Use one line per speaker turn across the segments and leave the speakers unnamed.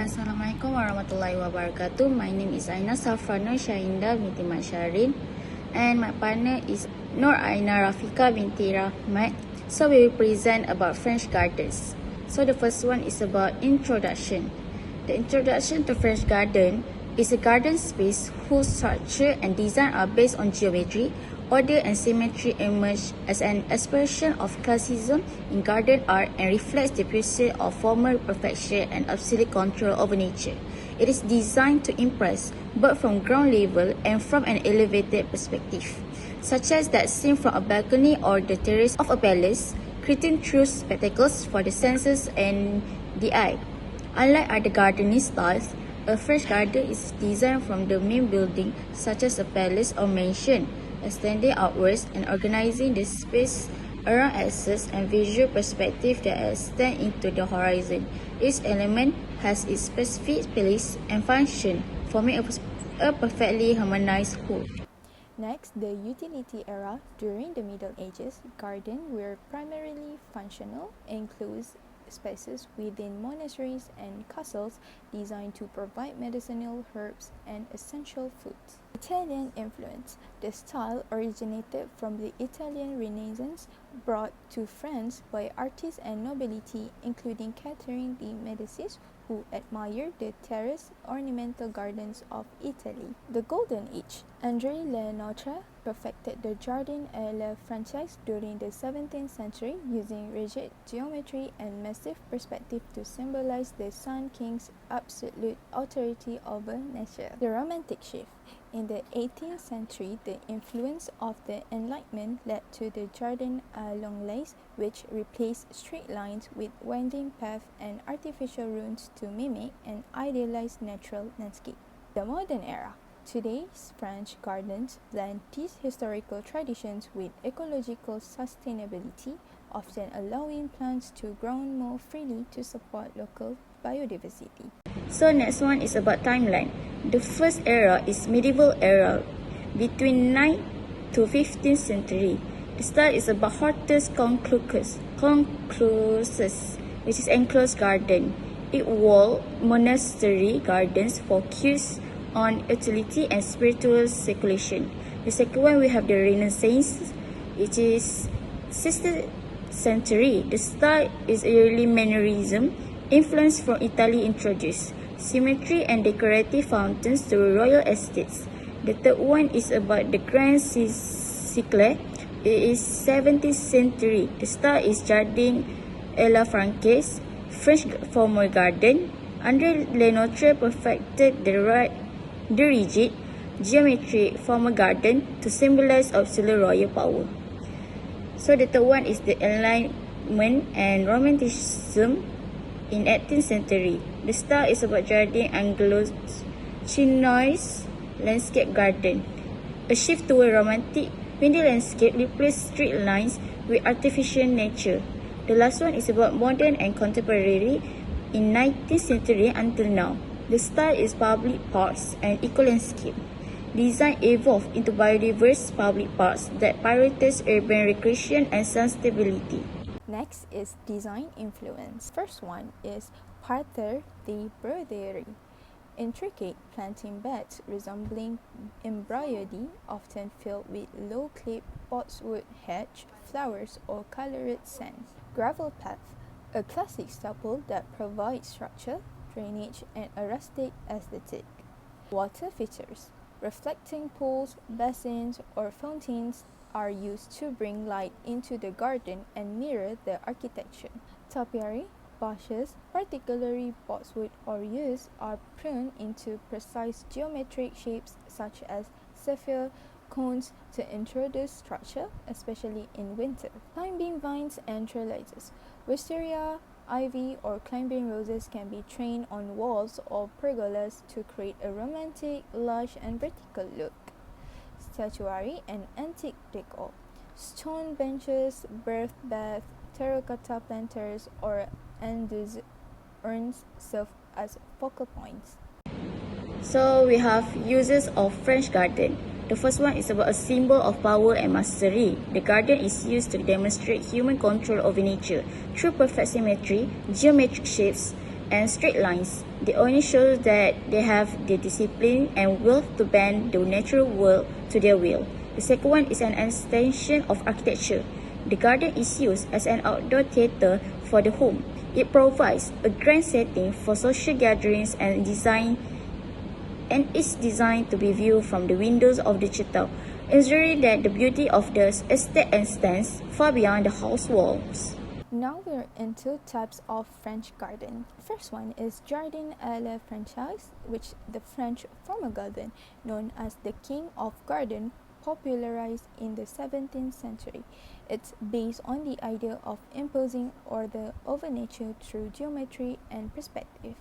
Assalamualaikum warahmatullahi wabarakatuh. My name is Aina Safrana Syahinda binti Masharin, and my partner is Nur Aina Rafika binti Rahmat. So we will present about French gardens. So the first one is about introduction. The introduction to French garden is a garden space whose structure and design are based on geometry, order and symmetry emerge as an expression of classicism in garden art and reflects the pursuit of formal perfection and absolute control over nature. It is designed to impress both from ground level and from an elevated perspective, such as that seen from a balcony or the terrace of a palace, creating true spectacles for the senses and the eye. Unlike other gardening styles, a French garden is designed from the main building, such as a palace or mansion, extending outwards and organizing the space around access and visual perspective that extend into the horizon. Each element has its specific place and function, forming a perfectly harmonized whole.
Next, the utility era. During the Middle Ages, gardens were primarily functional, enclosed spaces within monasteries and castles designed to provide medicinal herbs and essential foods. Italian influence. The style originated from the Italian Renaissance, brought to France by artists and nobility, including Catherine de Medici, who admired the terraced ornamental gardens of Italy. The Golden Age. André Le perfected the Jardin à la Française during the 17th century, using rigid geometry and massive perspective to symbolize the Sun King's absolute authority over nature. The Romantic shift. In the 18th century, the influence of the Enlightenment led to the Jardin à l'Anglaise, which replaced straight lines with winding paths and artificial ruins to mimic an idealized natural landscape. The Modern Era. Today's French gardens blend these historical traditions with ecological sustainability, often allowing plants to grow more freely to support local biodiversity.
So next one is about timeline. The first era is medieval era, between 9th to 15th century. The style is about hortus conclusus, which is enclosed garden. It walled monastery gardens for cues on utility and spiritual circulation. The second one, we have the Renaissance, which is 16th century. The style is early mannerism, influence from Italy introduced symmetry and decorative fountains to royal estates. The third one is about the Grand Siècle. It is 17th century. The style is Jardin à la Française, French formal garden. André Le perfected the rigid geometric formal garden to symbolize absolute royal power. So the third one is the Enlightenment and Romanticism in 18th century. The style is about Jardin Anglo-Chinois landscape garden. A shift toward romantic windy landscape replaced straight lines with artificial nature. The last one is about modern and contemporary in 19th century until now. The style is public parks and eco-landscape. Design evolved into biodiverse public parks that prioritize urban recreation and sustainability.
Next is design influence. First one is Parterre de Broderie. Intricate planting beds resembling embroidery, often filled with low-clipped boxwood hedge, flowers or colored sands. Gravel path, a classic staple that provides structure, drainage and a rustic aesthetic. Water features. Reflecting pools, basins or fountains are used to bring light into the garden and mirror the architecture. Topiary, bushes, particularly boxwood or yews, are pruned into precise geometric shapes such as sphere, cones to introduce structure, especially in winter. Climbing vines and trellises. Wisteria, ivy or climbing roses can be trained on walls or pergolas to create a romantic, lush and vertical look. Statuary and antique decor. Stone benches, birth baths, terracotta planters or anduze urns serve as focal points.
So we have uses of French garden. The first one is about a symbol of power and mastery. The garden is used to demonstrate human control over nature through perfect symmetry, geometric shapes, and straight lines. They only show that they have the discipline and will to bend the natural world to their will. The second one is an extension of architecture. The garden is used as an outdoor theatre for the home. It provides a grand setting for social gatherings and is designed to be viewed from the windows of the citadel, ensuring that the beauty of the estate extends far beyond the house walls.
Now we're into types of French garden. First one is Jardin à la Française, which the French formal garden, known as the King of Garden, popularized in the 17th century. It's based on the idea of imposing order over nature through geometry and perspective.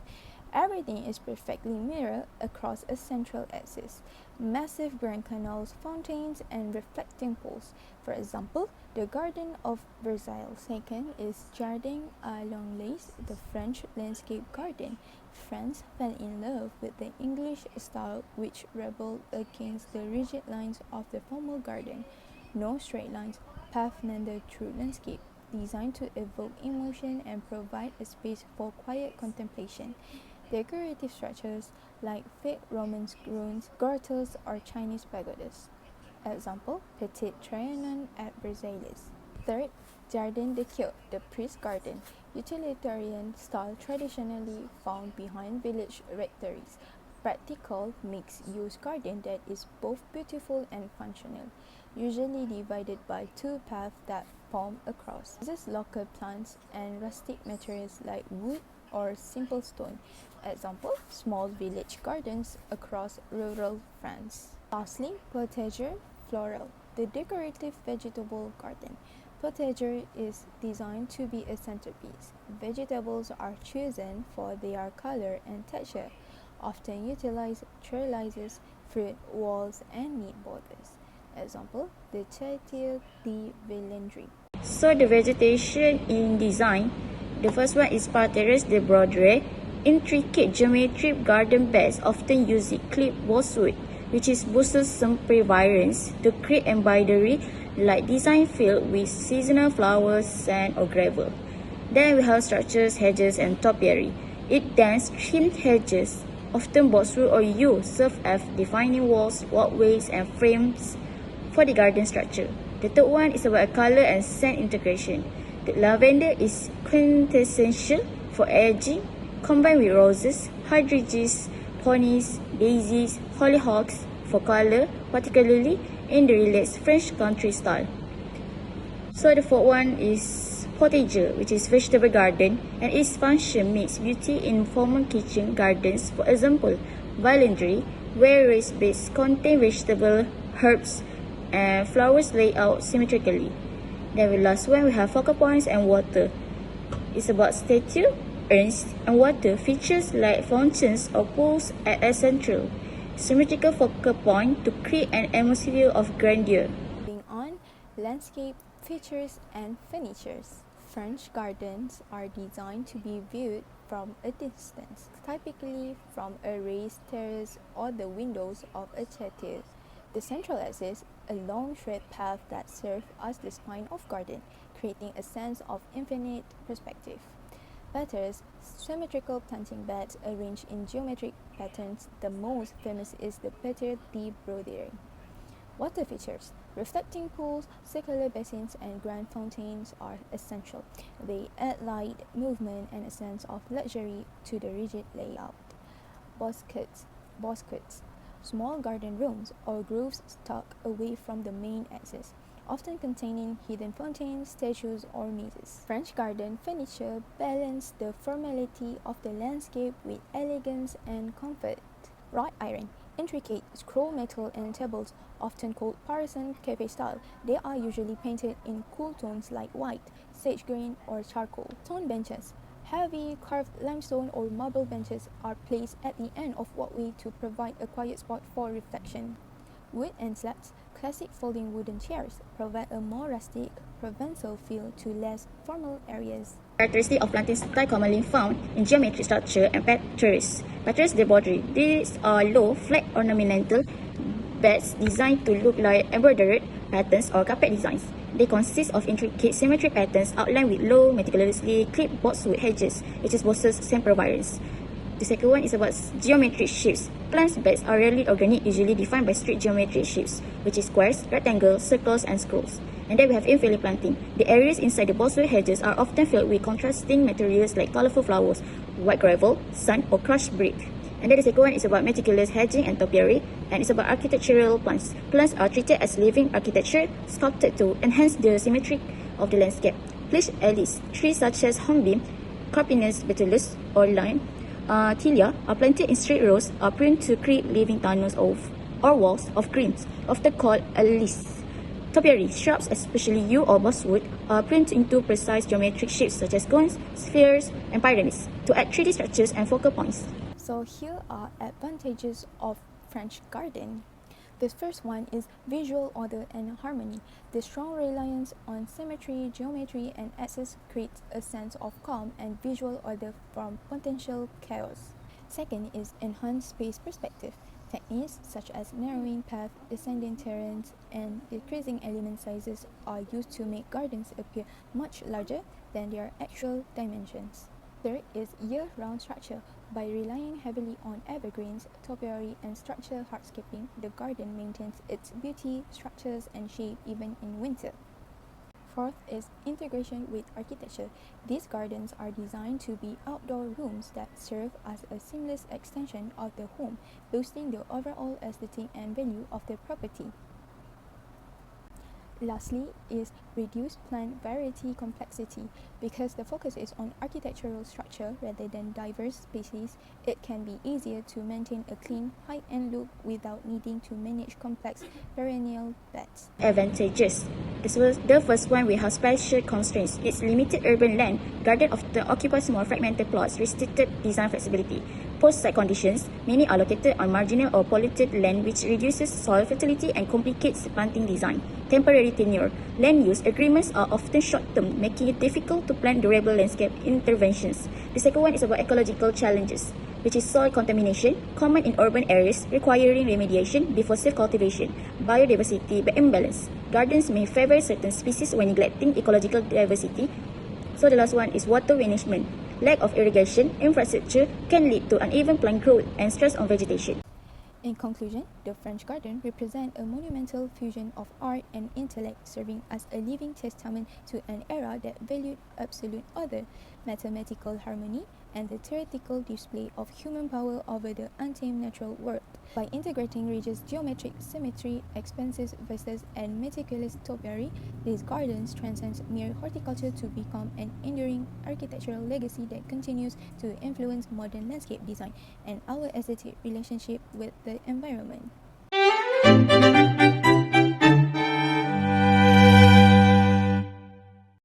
Everything is perfectly mirrored across a central axis. Massive grand canals, fountains, and reflecting pools. For example, the Garden of Versailles. Second is Jardin à l'Anglaise, the French landscape garden. France fell in love with the English style, which rebelled against the rigid lines of the formal garden. No straight lines, path meander through landscape, designed to evoke emotion and provide a space for quiet contemplation. Decorative structures like fake Roman ruins, grottos, or Chinese pagodas. Example, Petit Trianon at Versailles. Third, Jardin de Cœur, the priest garden, utilitarian style traditionally found behind village rectories. Practical mixed-use garden that is both beautiful and functional, usually divided by two paths that form a cross. Uses local plants and rustic materials like wood or simple stone. Example, small village gardens across rural France. Lastly, potager floral, the decorative vegetable garden. Potager is designed to be a centerpiece. Vegetables are chosen for their color and texture, often utilize trellises, fruit walls, and neat borders. Example, the Château de Villandry.
So the vegetation in design, the first one is parterres de broderie, intricate geometric garden beds often using clipped bosswood, which is bosses sempervirens, to create embroidery like design filled with seasonal flowers, sand, or gravel. Then we have structures, hedges, and topiary. It dense trimmed hedges, often bosswood or yew, serve as defining walls, walkways, and frames for the garden structure. The third one is about color and scent integration. The lavender is quintessential for edging, combined with roses, hydrangeas, peonies, daisies, hollyhocks for color, particularly in the relaxed French country style. So the fourth one is potager, which is vegetable garden, and its function makes beauty in formal kitchen gardens. For example, Villandry, where raised beds contain vegetable, herbs, and flowers laid out symmetrically. Then the last one, we have focal points and water. It's about statue, urns, and water features like fountains or pools at a central, symmetrical focal point to create an atmosphere of grandeur.
Moving on, landscape features and furnitures. French gardens are designed to be viewed from a distance, typically from a raised terrace or the windows of a chateau. The central axis, a long straight path that serves as the spine of garden, creating a sense of infinite perspective. Patterns, symmetrical planting beds arranged in geometric patterns. The most famous is the Pater de Broderie. Water features, reflecting pools, circular basins, and grand fountains are essential. They add light, movement, and a sense of luxury to the rigid layout. Bosquets, small garden rooms or groves tucked away from the main axis, often containing hidden fountains, statues, or mazes. French garden furniture balance the formality of the landscape with elegance and comfort. Wrought iron, intricate scroll metal and tables, often called Parisian cafe style. They are usually painted in cool tones like white, sage green, or charcoal. Stone benches, heavy carved limestone or marble benches are placed at the end of walkway to provide a quiet spot for reflection. Wood and slabs, classic folding wooden chairs, provide a more rustic, Provençal feel to less formal areas.
Characteristic of planting style commonly found in geometric structure and patterns. Patterns de broderie. These are low, flat ornamental beds designed to look like embroidered patterns or carpet designs. They consist of intricate symmetry patterns outlined with low, meticulously clipped boxwood hedges, which is Bosse's sempervirens. The second one is about geometric shapes. Plant beds are rarely organic, usually defined by strict geometric shapes, which is squares, rectangles, circles, and scrolls. And then we have infill planting. The areas inside the boxwood hedges are often filled with contrasting materials like colorful flowers, white gravel, sand, or crushed brick. And then the second one is about meticulous hedging and topiary, and it's about architectural plants. Plants are treated as living architecture, sculpted to enhance the symmetry of the landscape. Please alleys, trees such as hornbeam, Carpinus betulus, or lime, tilia are planted in straight rows, are pruned to create living tunnels or walls of greens, often called alleys. Topiary, shrubs, especially yew or bosswood, are pruned into precise geometric shapes such as cones, spheres, and pyramids to add 3D structures and focal points.
So here are advantages of French garden. The first one is visual order and harmony. The strong reliance on symmetry, geometry, and access creates a sense of calm and visual order from potential chaos. Second is enhanced space perspective. Techniques such as narrowing path, descending terrains, and decreasing element sizes are used to make gardens appear much larger than their actual dimensions. Third is year-round structure. By relying heavily on evergreens, topiary, and structural hardscaping, the garden maintains its beauty, structures, and shape even in winter. Fourth is integration with architecture. These gardens are designed to be outdoor rooms that serve as a seamless extension of the home, boosting the overall aesthetic and value of the property. Lastly is reduced plant variety complexity. Because the focus is on architectural structure rather than diverse species, it can be easier to maintain a clean, high-end look without needing to manage complex perennial beds.
Advantages. The first one, we have spatial constraints. It's limited urban land. Garden often occupies small fragmented plots, restricted design flexibility. Post-site conditions, many are located on marginal or polluted land, which reduces soil fertility and complicates planting design. Temporary tenure. Land use agreements are often short-term, making it difficult to plan durable landscape interventions. The second one is about ecological challenges, which is soil contamination, common in urban areas, requiring remediation before safe cultivation. Biodiversity imbalance. Gardens may favor certain species when neglecting ecological diversity. So the last one is water management. Lack of irrigation infrastructure can lead to uneven plant growth and stress on vegetation.
In conclusion, the French garden represents a monumental fusion of art and intellect, serving as a living testament to an era that valued absolute order, mathematical harmony, and the theoretical display of human power over the untamed natural world. By integrating rigid geometric symmetry, expansive vistas, and meticulous topiary, these gardens transcend mere horticulture to become an enduring architectural legacy that continues to influence modern landscape design and our aesthetic relationship with the environment.